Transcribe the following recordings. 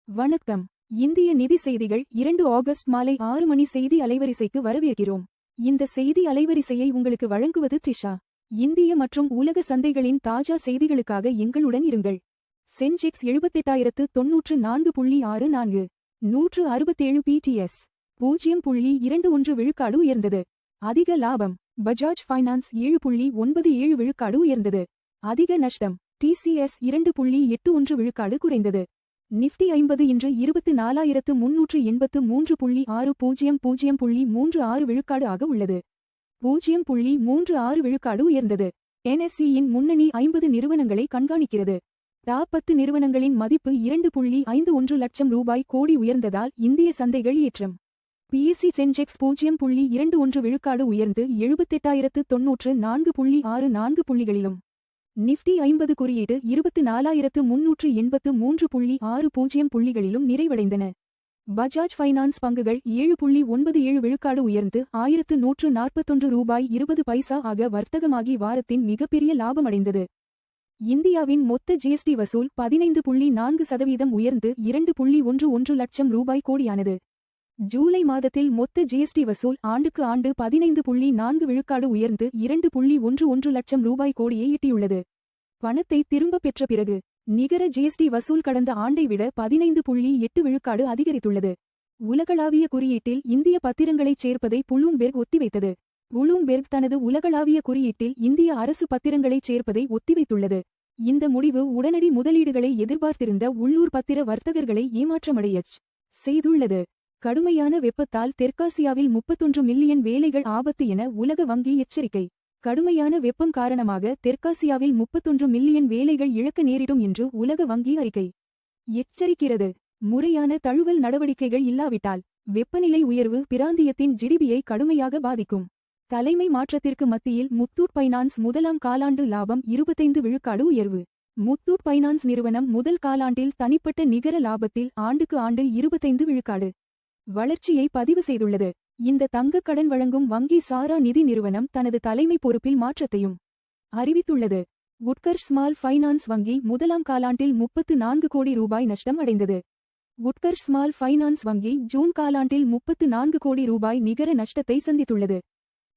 வணக்கம். இந்திய நிதி செய்திகள் 2 ஆகஸ்ட் மாலை 6 மணி செய்தி அலைவரிசைக்கு வரவேற்கிறோம். இந்த செய்தி அலைவரிசையை உங்களுக்கு வழங்குவது த்ரிஷா. இந்திய மற்றும் உலக சந்தைகளின் தாஜா செய்திகளுக்காக எங்களுடன் இருங்கள். சென்செக்ஸ் 78,094.64 167 PTS 0.21 விழுக்காடு உயர்ந்தது. அதிக லாபம். பஜாஜ் ஃபைனான்ஸ் 7.97 விழுக்காடு உயர்ந்தது. அதிக நஷ்டம். TCS 2.81 விழுக்காடு குறைந்தது. நிஃப்டி 50 இன்று 24,383.60 விழுக்காடு ஆக உள்ளது. 0.36 விழுக்காடு உயர்ந்தது. NSE-யின் முன்னணி 50 நிறுவனங்களை கண்காணிக்கிறது. டாப் 10 நிறுவனங்களின் மதிப்பு 2.51 லட்சம் ரூபாய் கோடி உயர்ந்ததால் இந்திய சந்தைகள் ஏற்றம். PSE சென்செக்ஸ் 0.21 விழுக்காடு உயர்ந்து 78,094.64 புள்ளிகளிலும். நிஃப்டி 50 குறியீடு 24,383.60 புள்ளிகளிலும் நிறைவடைந்தன. பஜாஜ் ஃபைனான்ஸ் பங்குகள் 7.97 விழுக்காடு உயர்ந்து 1,141 ரூபாய் 20 பைசா ஆக வர்த்தகமாகி வாரத்தின் மிகப்பெரிய லாபமடைந்தது. இந்தியாவின் மொத்த GST வசூல் 15.4% உயர்ந்து 2.11 லட்சம் ரூபாய் கோடியானது. ஜூலை மாதத்தில் மொத்த GST வசூல் ஆண்டுக்கு ஆண்டு 15.4 விழுக்காடு உயர்ந்து 2.11 லட்சம் ரூபாய் கோடியை எட்டியுள்ளது. பணத்தை திரும்பப் பெற்ற பிறகு நிகர GST வசூல் கடந்த ஆண்டை விட 15.8 விழுக்காடு அதிகரித்துள்ளது. உலகளாவிய குறியீட்டில் இந்திய பத்திரங்களைச் சேர்ப்பதை ப்ளூம்பெர்க் ஒத்திவைத்தது. ப்ளூம்பெர்க் தனது உலகளாவிய குறியீட்டில் இந்திய அரசு பத்திரங்களைச் சேர்ப்பதை ஒத்திவைத்துள்ளது. இந்த முடிவு உடனடி முதலீடுகளை எதிர்பார்த்திருந்த உள்ளூர் பத்திர வர்த்தகர்களை ஏமாற்றமடையச் செய்துள்ளது. கடுமையான வெப்பத்தால் தெற்காசியாவில் 31 மில்லியன் வேலைகள் ஆபத்து என உலக வங்கி எச்சரிக்கை. கடுமையான வெப்பம் காரணமாக தெற்காசியாவில் 31 மில்லியன் வேலைகள் இழக்க நேரிடும் என்று உலக வங்கி அறிக்கை எச்சரிக்கிறது. முறையான தழுவல் நடவடிக்கைகள் இல்லாவிட்டால் வெப்பநிலை உயர்வு பிராந்தியத்தின் GDP-யை கடுமையாக பாதிக்கும். தலைமை மாற்றத்திற்கு மத்தியில் முத்தூட் பைனான்ஸ் முதலாம் காலாண்டு லாபம் 25 விழுக்காடு உயர்வு. முத்தூட் பைனான்ஸ் நிறுவனம் முதல் காலாண்டில் தனிப்பட்ட நிகர லாபத்தில் ஆண்டுக்கு ஆண்டு 25 விழுக்காடு வளர்ச்சியை பதிவு செய்துள்ளது. இந்த தங்கக் கடன் வழங்கும் வங்கி சாரா நிதி நிறுவனம் தனது தலைமை பொறுப்பில் மாற்றத்தையும் அறிவித்துள்ளது. உட்கர்ஷ் ஸ்மால் ஃபைனான்ஸ் வங்கி முதலாம் காலாண்டில் 34 கோடி ரூபாய் நஷ்டம் அடைந்தது. உட்கர்ஷ் ஸ்மால் ஃபைனான்ஸ் வங்கி ஜூன் காலாண்டில் 34 கோடி ரூபாய் நிகர நஷ்டத்தை சந்தித்துள்ளது.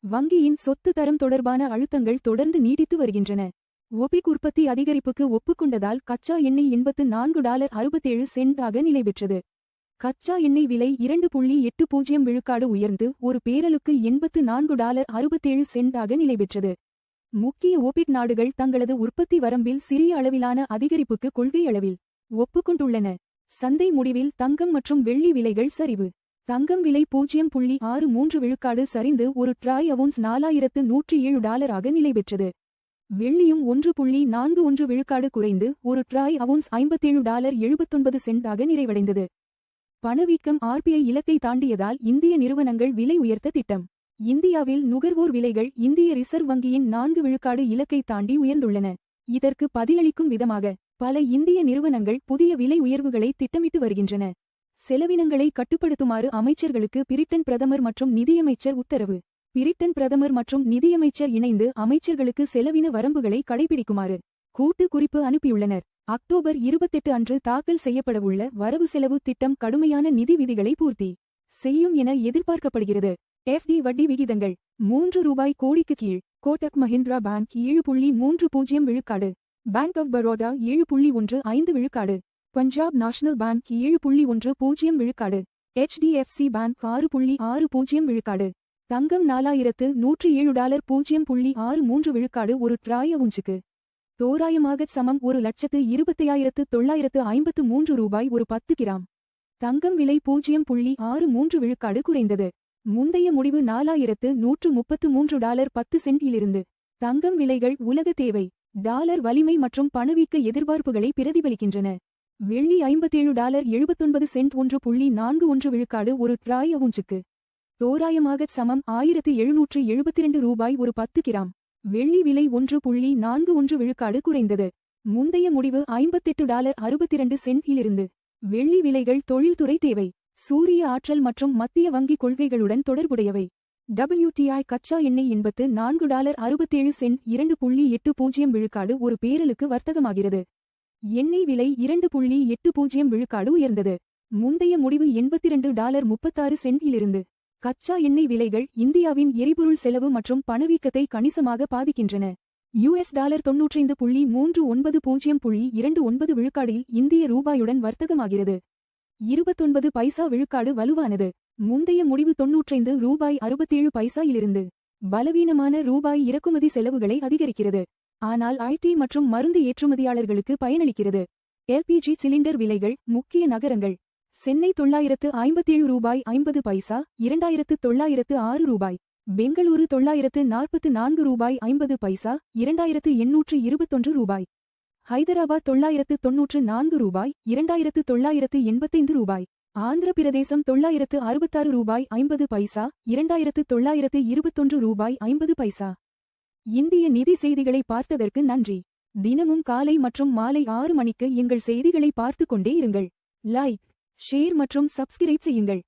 வங்கியின் சொத்து தரம் தொடர்பான அழுத்தங்கள் தொடர்ந்து நீடித்து வருகின்றன. ஒபிக் உற்பத்தி அதிகரிப்புக்கு ஒப்புக்கொண்டதால் கச்சா எண்ணெய் $84.67 ஆக நிலை பெற்றது. கச்சா எண்ணெய் விலை 2.80 விழுக்காடு உயர்ந்து ஒரு பேரலுக்கு $84.67 ஆக நிலை பெற்றது. முக்கிய ஓபிக் நாடுகள் தங்களது உற்பத்தி வரம்பில் சிறிய அளவிலான அதிகரிப்புக்கு கொள்கை அளவில் ஒப்புக்கொண்டுள்ளன. சந்தை முடிவில் தங்கம் மற்றும் வெள்ளி விலைகள் சரிவு. தங்கம் விலை 0.63 விழுக்காடு சரிந்து ஒரு ட்ராய் அவுன்ஸ் $4,107 ஆக நிலை பெற்றது. வெள்ளியும் 1.41 விழுக்காடு குறைந்து ஒரு ட்ராய் அவுன்ஸ் $57.79 ஆக நிறைவடைந்தது. பணவீக்கம் RBI இலக்கை தாண்டியதால் இந்திய நிறுவனங்கள் விலை உயர்த்த திட்டம். இந்தியாவில் நுகர்வோர் விலைகள் இந்திய ரிசர்வ் வங்கியின் 4 விழுக்காடு இலக்கை தாண்டி உயர்ந்துள்ளன. இதற்கு பதிலளிக்கும் விதமாக பல இந்திய நிறுவனங்கள் புதிய விலை உயர்வுகளை திட்டமிட்டு வருகின்றன. செலவினங்களை கட்டுப்படுத்துமாறு அமைச்சர்களுக்கு பிரிட்டன் பிரதமர் மற்றும் நிதியமைச்சர் உத்தரவு. பிரிட்டன் பிரதமர் மற்றும் நிதியமைச்சர் இணைந்து அமைச்சர்களுக்கு செலவின வரம்புகளை கடைபிடிக்குமாறு கூட்டு குறிப்பு அனுப்பியுள்ளனர். அக்டோபர் 28 அன்று தாக்கல் செய்யப்படவுள்ள வரவு செலவு திட்டம் கடுமையான நிதி விதிகளை பூர்த்தி செய்யும் என எதிர்பார்க்கப்படுகிறது. FD வட்டி விகிதங்கள் 3 ரூபாய் கோடிக்கு கீழ். கோட்டக் மஹிந்திரா பேங்க் 7.30 விழுக்காடு. பேங்க் ஆஃப் பரோடா 7.15 விழுக்காடு. பஞ்சாப் நேஷனல் பேங்க் 7.10 விழுக்காடு. HDFC பேங்க் 6.60 விழுக்காடு. தங்கம் $4,107 0.63 விழுக்காடு ஒரு ட்ராய் அவுன்ஸுக்கு தோராயமாக சமம் 1,25,953 ரூபாய் ஒரு 10 கிராம். தங்கம் விலை 0.63 விழுக்காடு குறைந்தது. முந்தைய முடிவு $4,133.10 இலிருந்து. தங்கம் விலைகள் உலக தேவை, டாலர் வலிமை மற்றும் பணவீக்க எதிர்பார்ப்புகளை பிரதிபலிக்கின்றன. வெள்ளி $57.79 1.41 விழுக்காடு ஒரு ட்ராய் அவுன்ஸுக்கு தோராயமாக சமம் 1,772 ரூபாய் ஒரு 10 கிராம். வெள்ளி விலை 1.41 விழுக்காடு குறைந்தது. முந்தைய முடிவு $58.62 இலிருந்து. வெள்ளி விலைகள் தொழில்துறை தேவை, சூரிய ஆற்றல் மற்றும் மத்திய வங்கி கொள்கைகளுடன் தொடர்புடையவை. WTI கச்சா எண்ணெய் $84.67 2.80 விழுக்காடு ஒரு பேரலுக்கு வர்த்தகமாகிறது. எண்ணெய் விலை 2.80 விழுக்காடு உயர்ந்தது. முந்தைய முடிவு $82.36 இலிருந்து. கச்சா எண்ணெய் விலைகள் இந்தியாவின் எரிபொருள் செலவு மற்றும் பணவீக்கத்தை கணிசமாக பாதிக்கின்றன. $39.39.29 விழுக்காடில் இந்திய ரூபாயுடன் வர்த்தகமாகிறது. 29 பைசா விழுக்காடு வலுவானது. முந்தைய முடிவு $95.67 இலிருந்து. பலவீனமான ரூபாய் இறக்குமதி செலவுகளை அதிகரிக்கிறது. ஆனால் ஐடி மற்றும் மருந்து ஏற்றுமதியாளர்களுக்கு பயனளிக்கிறது. எல்பிஜி சிலிண்டர் விலைகள் முக்கிய நகரங்கள். சென்னை $957.50, 2906 ரூபாய். பெங்களூரு $944.50, 2821 ரூபாய். ஹைதராபாத் $994 ரூபாய், 2985 ரூபாய். ஆந்திர பிரதேசம் $966.50, 2921 ரூபாய் 50 பைசா. இந்திய நிதி செய்திகளை பார்த்ததற்கு நன்றி. தினமும் காலை மற்றும் மாலை 6 மணிக்கு எங்கள் செய்திகளை பார்த்துக் கொண்டே இருங்கள். லைக், ஷேர் மற்றும் சப்ஸ்கிரைப் செய்யுங்கள்.